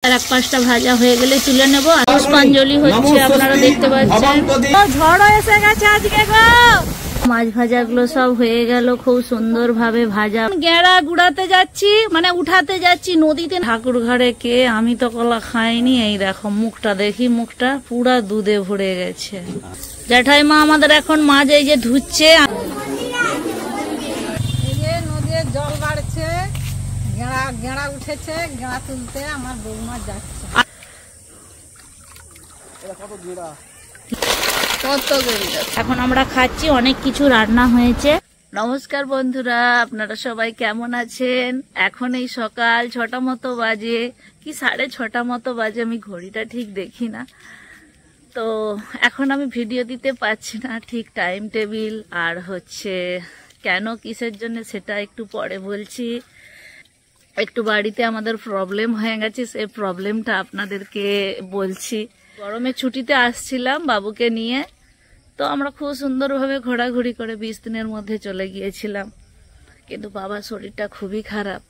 আর এক পাঁচটা ভাজা হয়ে গেলে তুলে নেব। পুষ্পাঞ্জলি হচ্ছে, আপনারা দেখতে পাচ্ছেন। ঝড় এসে গেছে আজকে গো। মাছ ভাজা গুলো সব হয়ে গেল, খুব সুন্দর ভাবে ভাজা। গেঁড়া গুড়াতে যাচ্ছি, মানে উঠাতে যাচ্ছি নদীতে। ঠাকুর ঘরে কে, আমি তো কলা খাইনি। এই দেখো মুখটা, দেখি মুখটা পুরা দুধে ভরে গেছে। জ্যাঠাইমা আমাদের এখন মাছ এই যে ধুচ্ছে। নদীর জল বাড়ছে, গেঁড়া উঠেছে, গেঁড়া তুলতে আমার বৌমা যাচ্ছে। এখন আমরা খাচ্ছি, অনেক কিছু রান্না হয়েছে। নমস্কার বন্ধুরা, আপনারা সবাই কেমন আছেন? এখন এই সকাল 6টা মতো বাজে, কি 6:30 মতো বাজে, আমি ঘড়িটা ঠিক দেখি না। তো এখন আমি ভিডিও দিতে পারছি না ঠিক টাইম টেবিল, আর হচ্ছে কেন কিসের জন্য সেটা একটু পরে বলছি। একটু বাড়িতে আমাদের প্রবলেম হয়ে গেছে, সেই প্রবলেমটা আপনাদেরকে বলছি। গরমে ছুটিতে আসছিলাম বাবুকে নিয়ে, তো আমরা খুব সুন্দরভাবে ঘোরাঘুরি করে 20 দিনের মধ্যে চলে গিয়েছিলাম। কিন্তু বাবার শরীরটা খুবই খারাপ।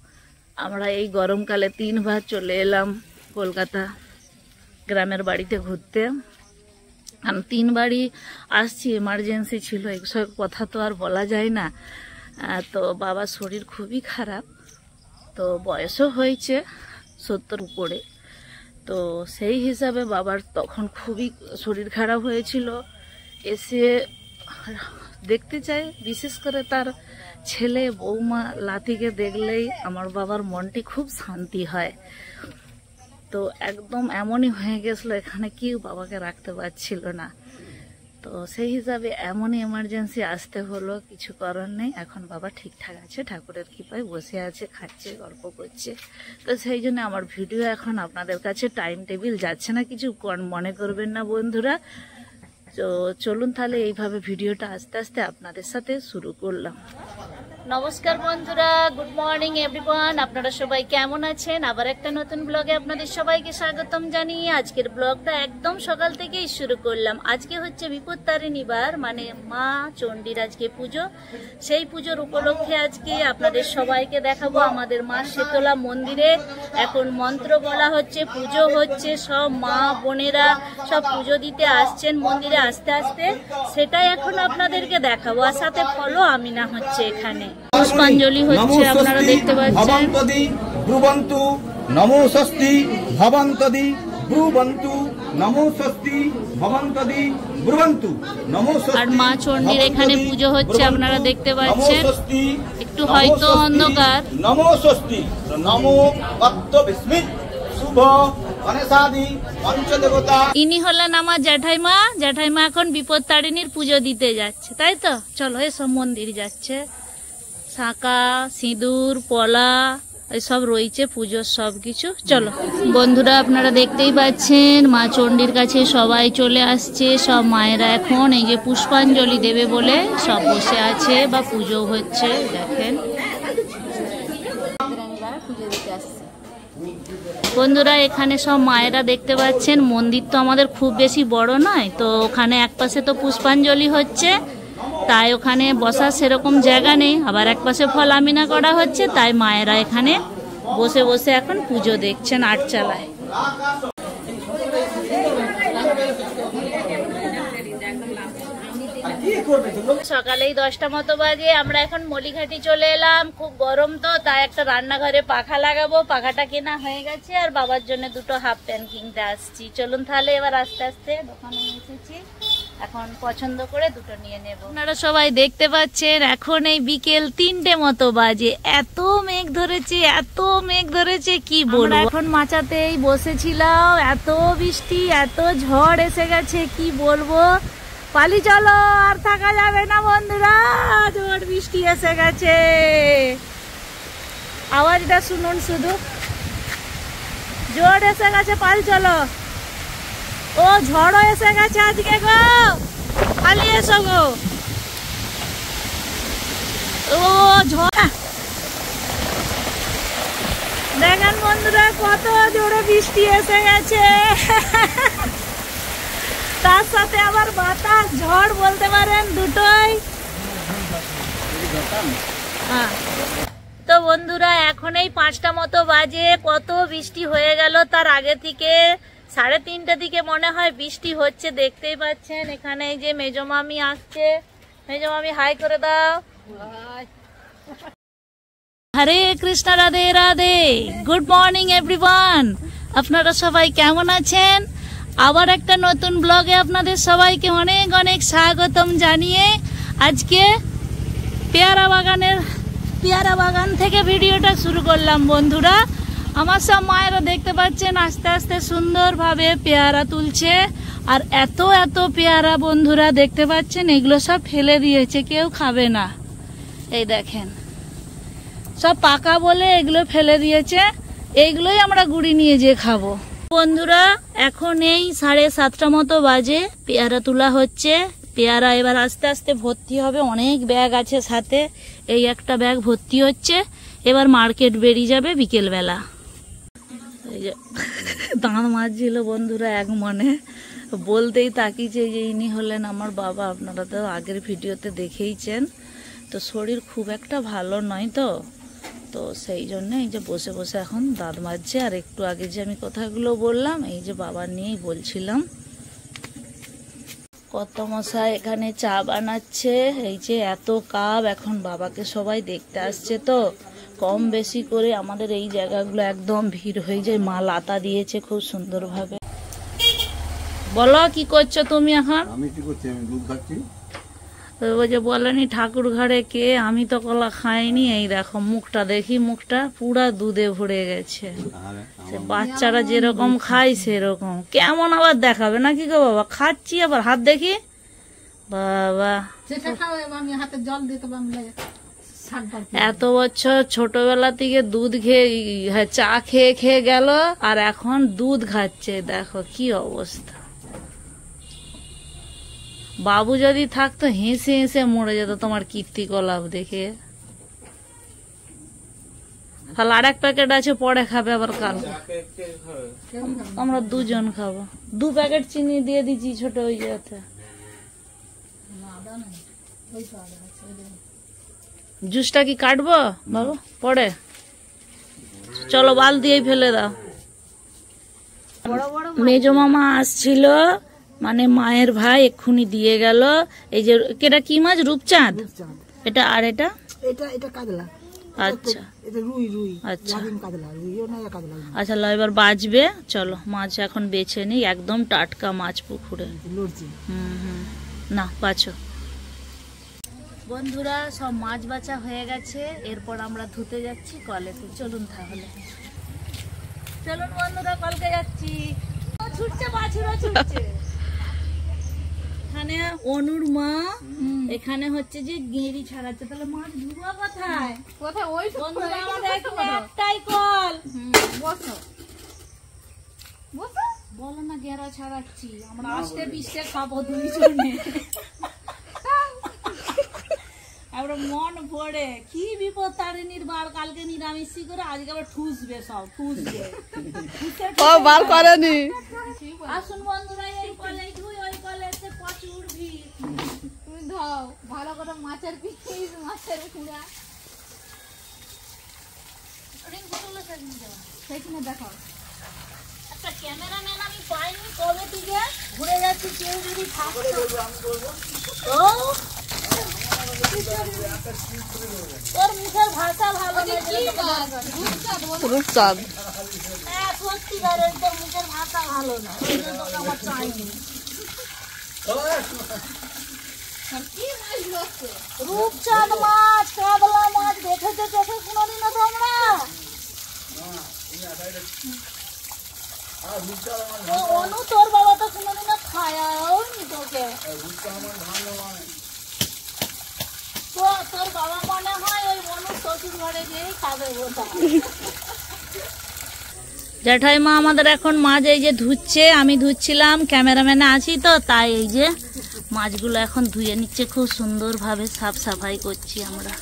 আমরা এই গরমকালে 3 বার চলে এলাম কলকাতা গ্রামের বাড়িতে ঘুরতে। আমি 3 বারই আসছি, এমার্জেন্সি ছিল, এইসব কথা তো আর বলা যায় না। তো বাবার শরীর খুবই খারাপ, তো বয়সও হয়েছে 70 উপরে। তো সেই হিসাবে বাবার তখন খুবই শরীর খারাপ হয়েছিল। এসে দেখতে চাই, বিশেষ করে তার ছেলে বৌমা লাতিকে দেখলেই আমার বাবার মনটি খুব শান্তি হয়। তো একদম এমনই হয়ে গেছিলো, এখানে কেউ বাবাকে রাখতে পারছিল না। তো সেই হিসাবে এমনই এমার্জেন্সি আসতে হলো, কিছু করার নেই। এখন বাবা ঠিকঠাক আছে, ঠাকুরের কৃপায় বসে আছে, খাচ্ছে, গল্প করছে। তো সেই জন্য আমার ভিডিও এখন আপনাদের কাছে টাইম টেবিল যাচ্ছে না, কিছু মনে করবেন না বন্ধুরা। তো চলুন তাহলে এইভাবে ভিডিওটা আস্তে আস্তে আপনাদের সাথে শুরু করলাম। নমস্কার বন্ধুরা, গুড মর্নিং এভরিওয়ান। আপনারা সবাই কেমন আছেন? আবার একটা নতুন ব্লগে আপনাদের সবাইকে স্বাগতম জানিয়ে আজকের ব্লগটা একদম সকাল থেকেই শুরু করলাম। আজকে হচ্ছে বিপত্তারিণী বার, মানে মা চণ্ডীর আজকে পুজো। সেই পুজোর উপলক্ষে আজকে আপনাদের সবাইকে দেখাবো আমাদের মা শীতলা মন্দিরে। এখন মন্ত্র বলা হচ্ছে, পুজো হচ্ছে, সব মা বোনেরা সব পুজো দিতে আসছেন মন্দিরে আস্তে আস্তে, সেটাই এখন আপনাদেরকে দেখাবো। আর সাথে ফলো আমিনা হচ্ছে, এখানে পুষ্পাঞ্জলি হচ্ছে, আপনারা দেখতে পাচ্ছেন। ব্রুবন্তু নমো ষষ্ঠী ভবন্তদি ব্রুবন্তু নমো ষষ্ঠী ভবন্তদি ব্রুবন্তু নমো ষষ্ঠী। আর মা চণ্ডীর এখানে পুজো হচ্ছে, আপনারা দেখতে পাচ্ছেন। একটু হয়তো অন্ধকার। নমো ষষ্ঠী নমো ভক্ত বিস্মিত শুভ গণেশাদি পঞ্চদেবতা। ইনি হলেন আমার জ্যাঠাইমা। জ্যাঠাইমা এখন বিপত্তারিণীর পুজো দিতে যাচ্ছে, তাই তো? চলো এসব মন্দির যাচ্ছে, শাঁকা সিঁদুর পলা এসব রয়েছে পুজোর সবকিছু। চলো বন্ধুরা, আপনারা দেখতেই পাচ্ছেন মা চণ্ডীর কাছে সবাই চলে আসছে। সব মায়েরা এখন এই যে পুষ্পাঞ্জলি দেবে বলে সব বসে আছে, বা পুজো হচ্ছে। দেখেন বন্ধুরা, এখানে সব মায়েরা দেখতে পাচ্ছেন। মন্দির তো আমাদের খুব বেশি বড় নয়, তো ওখানে একপাশে তো পুষ্পাঞ্জলি হচ্ছে, তাই ওখানে বসার সেরকম জায়গা নেই। আবার একপাশে ফল আমিনা করা হচ্ছে, তাই মায়েরা এখানে বসে বসে এখন পুজো দেখছেন আটচালায়। সকালেই 10টা মতো বাজে, আমরা এখন মলিঘাটি চলে এলাম। খুব গরম তো, তাই একটা রান্নাঘরে পাখা লাগাবো। পাখাটা কেনা হয়ে গেছে, আর বাবার জন্য 2টো হাফ প্যান্ট কিনতে আসছি। চলুন তাহলে এবার আস্তে আস্তে দোকানে এসেছি, এখন পছন্দ করে 2টো নিয়ে নেব। আপনারা সবাই দেখতে পাচ্ছেন এখন এই বিকেল 3টে মতো বাজে। এত মেঘ ধরেছে, এত মেঘ ধরেছে কি বলবো। এখন মাচাতেই বসেছিলাম, এত বৃষ্টি, এত ঝড় এসে গেছে, কি বলবো। পালি চলো, আর থাকা যাবে না বন্ধুরা, ঝড় বৃষ্টি এসে গেছে। আওয়াজটা শুনুন শুধু, ঝড় এসে গেছে, পালি চলো। ও ঝড়ও এসে গেছে আজকে গো, পালিয়ে এসো গো। ও ঝড় দেখেন বন্ধুরা, কত জোরে বৃষ্টি এসে গেছে। তার সাথে আবার বাতাস, ঝড় বলতে পারেন, দুটোই। তো বন্ধুরা এখন এই 5টা মতো বাজে, কত বৃষ্টি হয়ে গেল। তার আগে থেকে 3:30 দিকে মনে হয় বৃষ্টি হচ্ছে, দেখতেই পাচ্ছেন। এখানে এই যে মেজো মামি আসছে, মেজো মামি হাই করে দাও। Hare Krishna, Radhe Radhe. Good morning everyone, আপনারা সবাই কেমন আছেন? আবার একটা নতুন ব্লগে আপনাদের সবাইকে অনেক অনেক স্বাগতম জানিয়ে আজকে পেয়ারা বাগান থেকে ভিডিওটা শুরু করলাম। বন্ধুরা, আমার সব মায়েরা দেখতে পাচ্ছেন আস্তে আস্তে সুন্দরভাবে পেয়ারা তুলছে। আর এত এত পেয়ারা বন্ধুরা দেখতে পাচ্ছেন, এগুলো সব ফেলে দিয়েছে, কেউ খাবে না। এই দেখেন, সব পাকা বলে এগুলো ফেলে দিয়েছে, এইগুলোই আমরা গুড়ি নিয়ে যেয়ে খাবো। বন্ধুরা, এখন এই 7:30 মতো বাজে, পেয়ারা তোলা হচ্ছে। পেয়ারা এবার আস্তে আস্তে ভর্তি হবে, অনেক ব্যাগ আছে সাথে। এই একটা ব্যাগ ভর্তি হচ্ছে, এবার মার্কেট বেরিয়ে যাবে বিকেলবেলা। এই যে দাঁত মাজছিল বন্ধুরা এক মনে, বলতেই তাকিয়েছে যে ইনি হলেন আমার বাবা। আপনারা তো আগের ভিডিওতে দেখেইছেন। তো শরীর খুব একটা ভালো নয়, তো সেই জন্য এই যে বসে বসে এখন দাঁত মাজছে। আর একটু আগে যে আমি কথাগুলো বললাম, এই যে বাবা নিয়েই বলছিলাম। কত মশাই এখানে চা বানাচ্ছে, এই যে এত কাপ। এখন বাবাকে সবাই দেখতে আসছে, তো কম বেশি করে আমাদের এই জায়গাগুলো একদম ভিড় হয়ে যায়। মা লাতা দিয়েছে খুব সুন্দরভাবে। বলো, কি করছো তুমি এখন? আমি কি করছি? আমি দুধ খাচ্ছি। ওই যে বলেনি ঠাকুর ঘরে কে, আমি তো কলা খাইনি। এই দেখো মুখটা, দেখি মুখটা পুরা দুধে ভরে গেছে। বাচ্চারা যেরকম খায় সেরকম। কেমন আবার দেখাবে নাকি গো বাবা? খাচ্ছি আবার, হাত দেখি। বাবা, এত বছর ছোটবেলা থেকে দুধ খেয়ে চা খেয়ে খেয়ে গেল, আর এখন দুধ খাচ্ছে। দেখো কি অবস্থা। বাবু যদি থাকতো হেসে হেসে মরে যেত তোমার কীর্তিকলাপ দেখে। তাহলে আর এক প্যাকেট আছে, পরে খাবে আবার কাল। আমরা দুজন খাবো। 2 প্যাকেট চিনি দিয়ে দিচ্ছি ছোট ওই যাতে। জুসটা কি কাটবো বাবু পরে? চলো বাল দিয়েই ফেলে দাও। মেজো মামা আসছিল, মানে মায়ের ভাই, এক্ষুনি দিয়ে গেল। এই যে এটা কি মাছ? রূপচাঁদ। এটা আর এটা কাতলা। আচ্ছা, এটা রুই। আচ্ছা কাতলা, কাতলা। আচ্ছা, এবার বাঁচবে। চলো মাছ এখন বেছে নিই, একদম টাটকা মাছ পুকুরে। না বাছো। বন্ধুরা, সব মাছ বাছা হয়ে গেছে, এরপর আমরা ধুতে যাচ্ছি কলেতে। চলুন তাহলে, চলুন বন্ধুরা, কলকে যাচ্ছি। ছুটছে বাছুরা, ছুটছে। এখানে অনুর মা, এখানে হচ্ছে যে গেঁড়ি ছাড়াচ্ছে। তাহলে মাছ ধুবো কোথায়? ওই বন্ধুরা, আমাদের একটাই কল। বলো না, গেঁড়া ছাড়াচ্ছি আমরা। 8-20 খাবো দুইজনে। আমরা মন ভরে। কি বিপদ তারিণীর বার, কালকে নিরামিষি করে, আজকে আবার ঠুসবে, সব ঠুসবে। বার করেনি। আসুন বন্ধুরা, এই কলে ধুই, ওই কলে প্রচুর ভিড়। তুমি ধাও ভালো করে মাছের পিস, মাছের কুড়া সেখানে দেখো। একটা ক্যামেরাম্যান আমি পাইনি কবে থেকে, ঘুরে যাচ্ছি। কেউ যদি থাকতো তোর মুখের ভাষা ভালো না। রূপচাঁদ। হ্যাঁ, সত্যিকারের তোর মুখের ভাষা ভালো না, ওই জন্য তোকে আমার চাইনি। রূপচাঁদ মাছ, কাতলা মাছ দেখেছো চোখে কোনোদিনও তোমরা? অনু, তোর বাবা তো কোনোদিনও খায়নি তোকে। তোর বাবা মনে হয় ওই অনু শ্বশুর ঘরে গিয়েই খাবে বোধ। জ্যাঠাইমা আমাদের এখন মাছ এই যে ধুচ্ছে, আমি ধুচ্ছিলাম, ক্যামেরাম্যানে আছি তো, তাই এই যে মাছগুলো এখন ধুয়ে নিচ্ছে। খুব সুন্দরভাবে সাফ সাফাই করছি আমরা।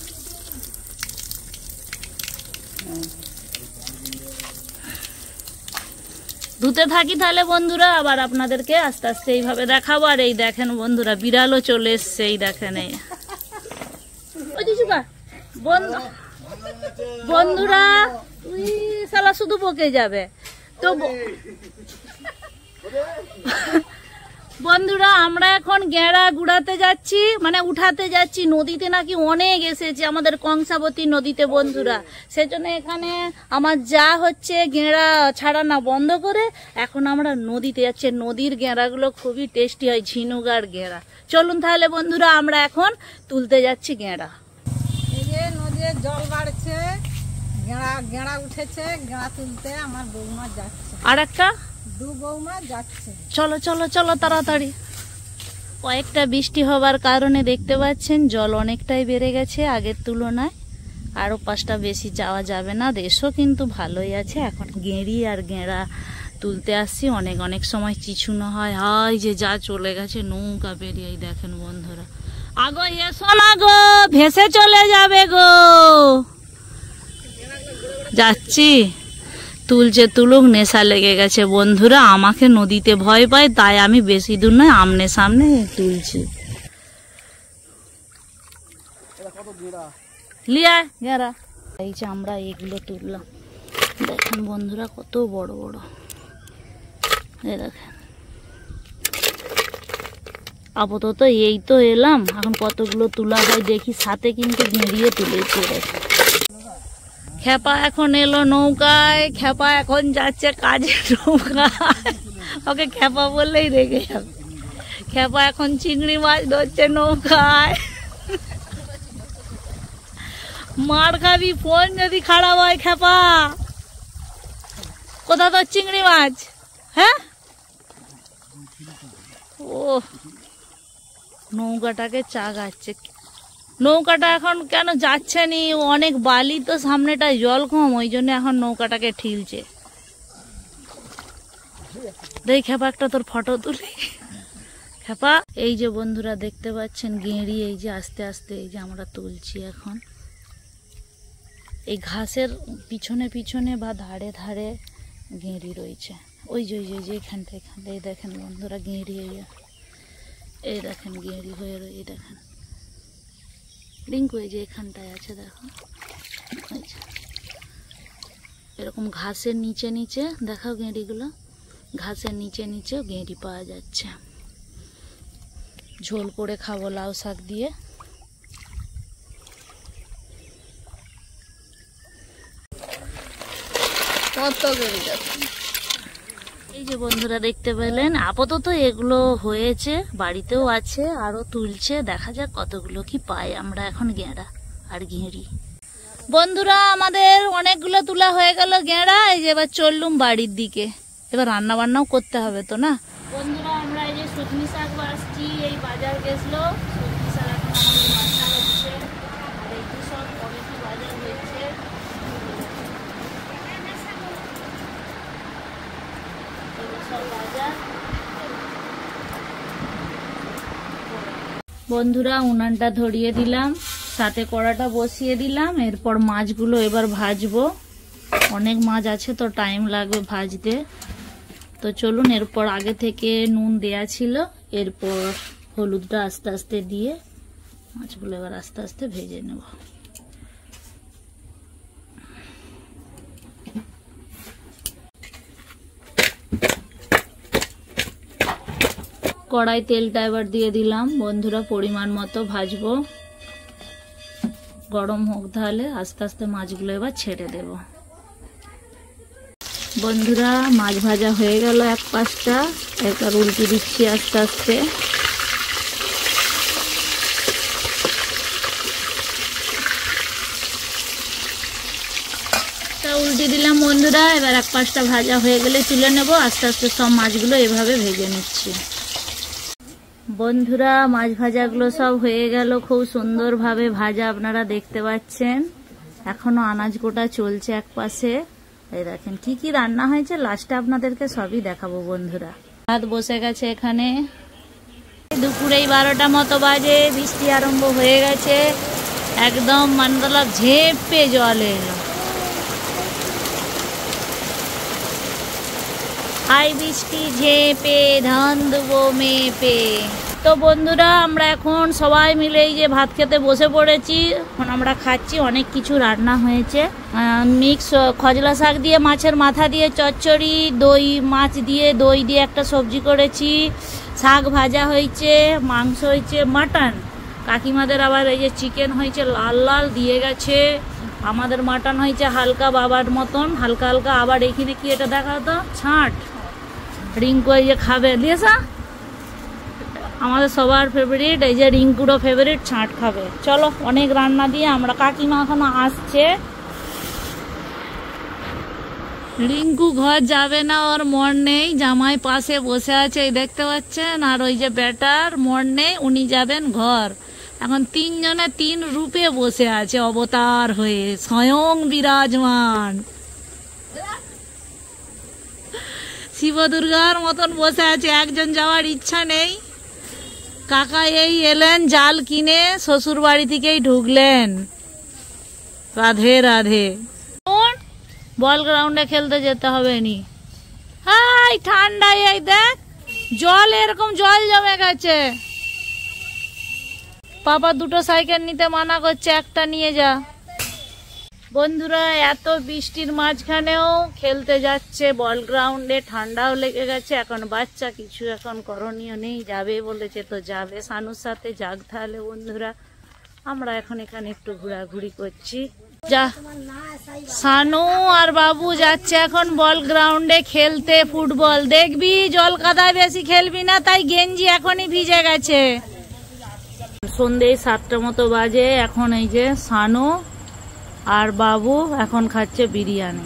ধুতে থাকি তাহলে বন্ধুরা, আবার আপনাদেরকে আস্তে আস্তে এইভাবে দেখাবো। আর এই দেখেন বন্ধুরা, বিড়ালও চলে এসছে। এই দেখেন, এই বন্ধু বন্ধুরা তুই শালা শুধু বকে যাবে তো বন্ধুরা আমরা এখন গেঁড়া গুড়াতে যাচ্ছি, মানে উঠাতে যাচ্ছি। নদীতে নাকি অনেক এসেছে আমাদের কংসাবতী নদীতে বন্ধুরা, সেজন্য এখানে আমার যা হচ্ছে গেঁড়া ছাড়ানো বন্ধ করে এখন আমরা নদীতে যাচ্ছি। নদীর গেঁড়াগুলো খুবই টেস্টি হয়, ঝিনুগার গেঁড়া। চলুন তাহলে বন্ধুরা আমরা এখন তুলতে যাচ্ছি গেঁড়া। এই যে নদীর জল বাড়ছে, গেঁড়া উঠেছে, গেঁড়া তুলতে আমার বৌমা যাচ্ছে। আর একটা দু বৌমা যাচ্ছে। চলো চলো চলো তাড়াতাড়ি। কয়েকটা বৃষ্টি হবার কারণে দেখতে পাচ্ছেন জল অনেকটাই বেড়ে গেছে আগের তুলনায়। আরো 5টা বেশি যাওয়া যাবে না, দেশও কিন্তু ভালোই আছে। এখন গেঁড়ি আর গেঁড়া তুলতে আসছি। অনেক অনেক সময় চিছুনো হয়। হাই যে যা চলে গেছে নৌকা বেরিয়ে, দেখেন বন্ধুরা। আগো এসো না গো, ভেসে চলে যাবে গো। যাচ্ছি, তুলছে তুলুক, নেশা লেগে গেছে বন্ধুরা। আমাকে নদীতে ভয় পায়, তাই আমি বেশি দূর নয়, আমনে সামনে তুলছি। লিয়া গেরা, এই যে আমরা এগুলো তুললাম, দেখেন বন্ধুরা কত বড় বড়। এই দেখেন, আপাতত এই তো এলাম, এখন কতগুলো তোলা হয় দেখি। সাথে কিন্তু গেঁড়িয়ে তুলেছি। দেখেন খেপা এখন এলো নৌকায়, খেপা এখন যাচ্ছে কাজের নৌকায়। ওকে খেপা বললেই রেগে যাবে। খেপা এখন চিংড়ি মাছ ধরছে নৌকায়। মার খাবি ফোন যদি খারাপ হয়। খেপা কোথা তোর চিংড়ি মাছ? হ্যাঁ, ও নৌকাটাকে চাগাচ্ছে। নৌকাটা এখন কেন যাচ্ছে নি, অনেক বালি তো সামনেটা, জল কম, ওই জন্য এখন নৌকাটাকে ঠিলছে। দেখ খেপা একটা তোর ফটো তুলি। খেপা এই যে বন্ধুরা দেখতে পাচ্ছেন গেঁড়ি, এই যে আস্তে আস্তে এই যে আমরা তুলছি এখন। এই ঘাসের পিছনে পিছনে বা ধারে ধারে গেঁড়ি রয়েছে। ওই যে এখানটা এই দেখেন বন্ধুরা গেঁড়ি, এই দেখেন গেঁড়ি হয়ে এই দেখেন লিঙ্ক, ওই যে এখানটায় আছে দেখো। এরকম ঘাসের নিচে নিচে দেখাও গেঁড়িগুলো, ঘাসের নিচে নিচে গেঁড়ি পাওয়া যাচ্ছে। ঝোল করে খাবো লাউ শাক দিয়ে। কত গেঁড়ি দেখুন। এই যে বন্ধুরা দেখতে পেলেন, আপাতত এগুলো হয়েছে, বাড়িতেও আছে, আরো তুলছে। দেখা যাক কতগুলো কি পাই আমরা এখন গেঁড়া আর গেঁড়ি। বন্ধুরা আমাদের অনেকগুলো তোলা হয়ে গেল গেঁড়া। এই যে এবার চললুম বাড়ির দিকে, এবার রান্না বান্নাও করতে হবে তো না। বন্ধুরা আমরা এই যে সজনি শাক বাছছি, এই বাজার গেছিলো সজনি শাক, এখন আমাদের বাছা হচ্ছে। আর এই যে সব কমিটি বাজার হয়েছে। বন্ধুরা উনানটা ধরিয়ে দিলাম, সাথে কড়াটা বসিয়ে দিলাম। এরপর মাছগুলো এবার ভাজবো। অনেক মাছ আছে তো টাইম লাগবে ভাজতে। তো চলুন, এরপর আগে থেকে নুন দেয়া ছিল, এরপর হলুদটা আস্তে আস্তে দিয়ে মাছগুলো এবার আস্তে আস্তে ভেজে নেব। কড়াই তেলটা এবার দিয়ে দিলাম বন্ধুরা, পরিমাণ মতো ভাজবো। গরম হোক তাহলে আস্তে আস্তে মাছগুলো এবার ছেড়ে দেব। বন্ধুরা মাছ ভাজা হয়ে গেল এক পাশটা, এবার উল্টে দিচ্ছি আস্তে আস্তে। উল্টে দিলাম বন্ধুরা। এবার এক পাশটা ভাজা হয়ে গেলে তুলে নেব। আস্তে আস্তে সব মাছগুলো এভাবে ভেজে নিচ্ছি। বন্ধুরা মাছ ভাজাগুলো সব হয়ে গেল, খুব সুন্দরভাবে ভাজা আপনারা দেখতে পাচ্ছেন। এখনো আনাজ কোটা চলছে এক পাশে। এই দেখেন কি কি রান্না হয়েছে, লাস্টে আপনাদেরকে সবই দেখাবো বন্ধুরা। ভাত বসে গেছে এখানে। দুপুরে 12টা মতো বাজে, বৃষ্টি আরম্ভ হয়ে গেছে। একদম মানতলা ঝেঁপে জল এলো। আই বৃষ্টি ঝেঁপে ধান দেবো মেপে। তো বন্ধুরা আমরা এখন সবাই মিলে এই যে ভাত খেতে বসে পড়েছি। এখন আমরা খাচ্ছি, অনেক কিছু রান্না হয়েছে। মিক্স খজলা শাক দিয়ে, মাছের মাথা দিয়ে চচ্চড়ি, দই মাছ দিয়ে, দই দিয়ে একটা সবজি করেছি, শাক ভাজা হয়েছে, মাংস হয়েছে, মাটন। কাকিমাদের আবার এই যে চিকেন হয়েছে, লাল লাল দিয়ে গেছে। আমাদের মাটন হয়েছে হালকা বাবার মতন, হালকা হালকা। আবার এইখানে কি এটা দেখাও তো, ছাঁট। রিঙ্কু এই যে খাবে দিয়েছা, আমাদের সবার ফেভারিট। এই যে রিঙ্কুরও ফেভারিট, ছাঁট খাবে। চলো, অনেক রান্না দিয়ে আমরা, কাকিমা এখনো আসছে। রিঙ্কু ঘর যাবে না, ওর মন নেই। জামাই পাশে বসে আছে, এই দেখতে পাচ্ছেন। আর ওই যে বেটার মন নেই, উনি যাবেন ঘর। এখন তিনজনে তিন রূপে বসে আছে, অবতার হয়ে স্বয়ং বিরাজমান শিব দুর্গার মতন বসে আছে। একজন যাওয়ার ইচ্ছা নেই। কাকা এই এলেন জাল কিনে, শ্বশুর বাড়ি থেকেই ঢুকলেন। রাধে রাধে। বল গ্রাউন্ডে খেলতে যেতে হবে নি। হাই ঠান্ডায়, এই দেখ জল, এরকম জল জমে গেছে। পাপা দুটো সাইকেল নিতে মানা করছে, একটা নিয়ে যা। বন্ধুরা এত বৃষ্টির মাঝখানেও খেলতে যাচ্ছে বল গ্রাউন্ডে। ঠান্ডাও লেগে গেছে। এখন বাচ্চা, কিছু এখন করণীয় নেই, যাবে বলেছে তো যাবে। সানুর সাথে যাক তাহলে। বন্ধুরা আমরা এখন এখানে একটু ঘোরাঘুরি করছি। যা, সানু আর বাবু যাচ্ছে এখন বল গ্রাউন্ডে খেলতে ফুটবল। দেখবি জল কাদায় বেশি খেলবি না, তাই গেঞ্জি এখনই ভিজে গেছে। সন্ধ্যে 7টা মতো বাজে। এখন এই যে সানু আর বাবু এখন খাচ্ছে বিরিয়ানি।